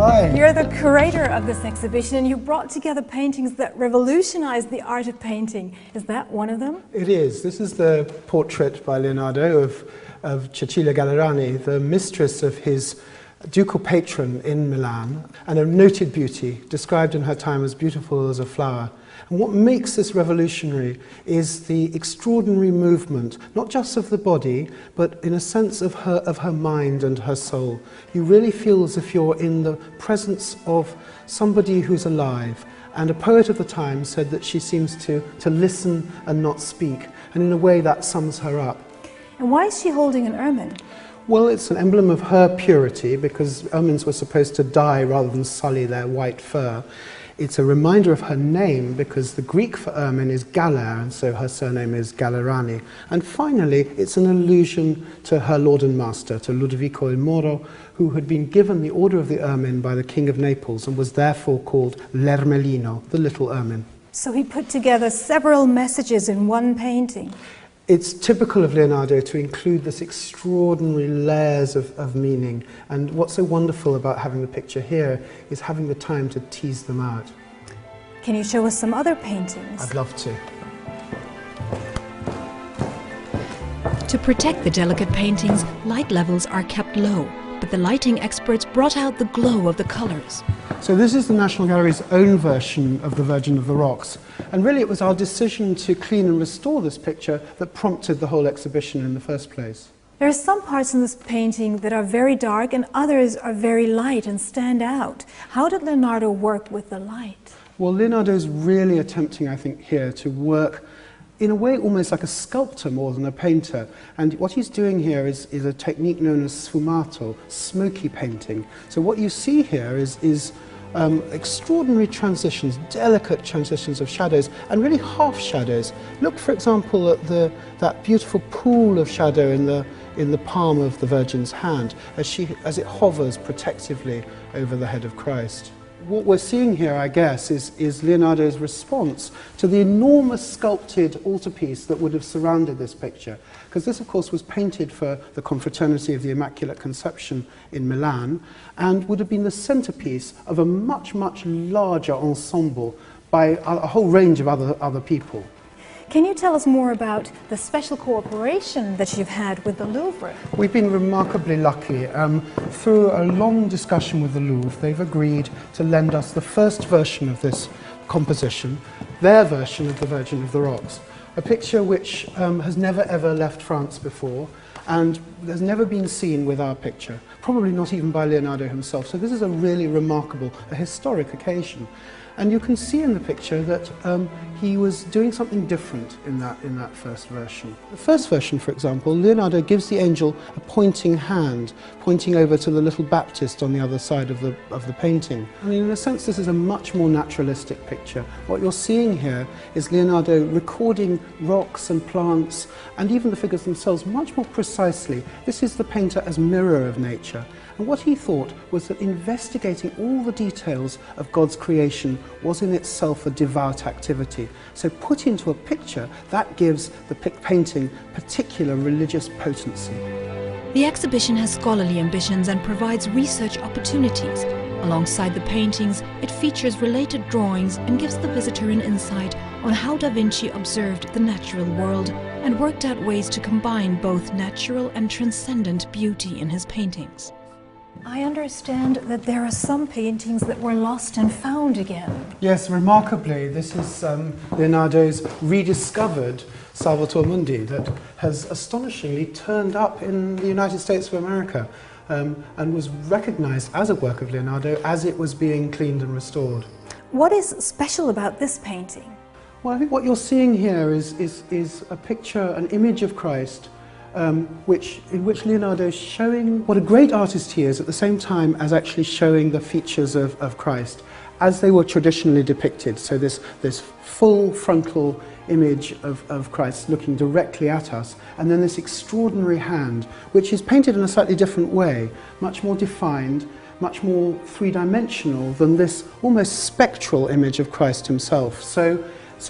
Hi. You're the curator of this exhibition, and you brought together paintings that revolutionized the art of painting. Is that one of them? It is. This is the portrait by Leonardo of Cecilia Gallerani, the mistress of his ducal patron in Milan, and a noted beauty, described in her time as beautiful as a flower. And what makes this revolutionary is the extraordinary movement, not just of the body, but in a sense of her mind and her soul. You really feel as if you're in the presence of somebody who's alive. And a poet of the time said that she seems to listen and not speak. And in a way that sums her up. And why is she holding an ermine? Well, it's an emblem of her purity, because ermines were supposed to die rather than sully their white fur. It's a reminder of her name, because the Greek for ermine is Galler, and so her surname is Gallerani. And finally, it's an allusion to her lord and master, to Ludovico il Moro, who had been given the order of the ermine by the King of Naples and was therefore called L'Ermelino, the little ermine. So he put together several messages in one painting. It's typical of Leonardo to include this extraordinary layers of meaning, and what's so wonderful about having the picture here is having the time to tease them out. Can you show us some other paintings? I'd love to. To protect the delicate paintings, light levels are kept low, but the lighting experts brought out the glow of the colors. So this is the National Gallery's own version of the Virgin of the Rocks. And really it was our decision to clean and restore this picture that prompted the whole exhibition in the first place. There are some parts in this painting that are very dark and others are very light and stand out. How did Leonardo work with the light? Well, Leonardo's really attempting, I think, here to work in a way almost like a sculptor more than a painter. And what he's doing here is a technique known as sfumato, smoky painting. So what you see here is extraordinary transitions, delicate transitions of shadows, and really half shadows. Look, for example, at that beautiful pool of shadow in the palm of the Virgin's hand as it hovers protectively over the head of Christ. What we're seeing here, I guess, is Leonardo's response to the enormous sculpted altarpiece that would have surrounded this picture. Because this, of course, was painted for the Confraternity of the Immaculate Conception in Milan and would have been the centerpiece of a much, much larger ensemble by a whole range of other people. Can you tell us more about the special cooperation that you've had with the Louvre? We've been remarkably lucky. Through a long discussion with the Louvre, they've agreed to lend us the first version of this composition, their version of the Virgin of the Rocks, a picture which has never ever left France before and has never been seen with our picture, probably not even by Leonardo himself. So this is a really remarkable, a historic occasion. And you can see in the picture that he was doing something different in that first version. The first version, for example, Leonardo gives the angel a pointing hand, pointing over to the little Baptist on the other side of the painting. I mean, in a sense, this is a much more naturalistic picture. What you're seeing here is Leonardo recording rocks and plants, and even the figures themselves, much more precisely. This is the painter as mirror of nature. And what he thought was that investigating all the details of God's creation was in itself a devout activity. So put into a picture, that gives the painting particular religious potency. The exhibition has scholarly ambitions and provides research opportunities. Alongside the paintings, it features related drawings and gives the visitor an insight on how Da Vinci observed the natural world and worked out ways to combine both natural and transcendent beauty in his paintings. I understand that there are some paintings that were lost and found again. Yes, remarkably, this is Leonardo's rediscovered Salvator Mundi that has astonishingly turned up in the United States of America and was recognized as a work of Leonardo as it was being cleaned and restored. What is special about this painting? Well, I think what you're seeing here is a picture, an image of Christ in which Leonardo is showing what a great artist he is at the same time as actually showing the features of Christ as they were traditionally depicted. So this full frontal image of Christ looking directly at us, and then this extraordinary hand which is painted in a slightly different way, much more defined, much more three-dimensional than this almost spectral image of Christ himself. So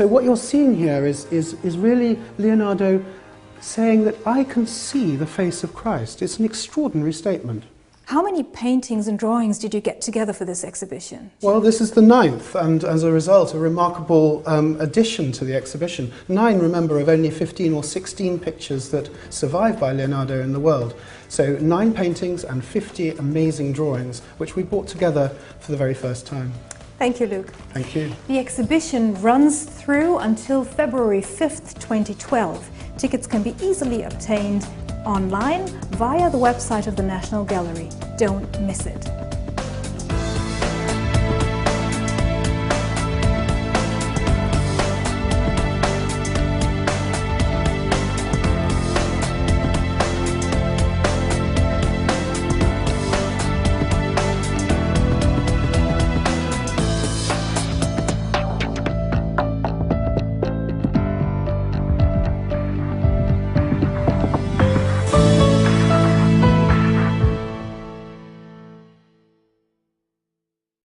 what you're seeing here is really Leonardo saying that I can see the face of Christ. It's an extraordinary statement. How many paintings and drawings did you get together for this exhibition? Well, this is the 9th, and as a result, a remarkable addition to the exhibition. 9, remember, of only 15 or 16 pictures that survive by Leonardo in the world. So 9 paintings and 50 amazing drawings, which we brought together for the very first time. Thank you, Luke. Thank you. The exhibition runs through until February 5th, 2012. Tickets can be easily obtained online via the website of the National Gallery. Don't miss it.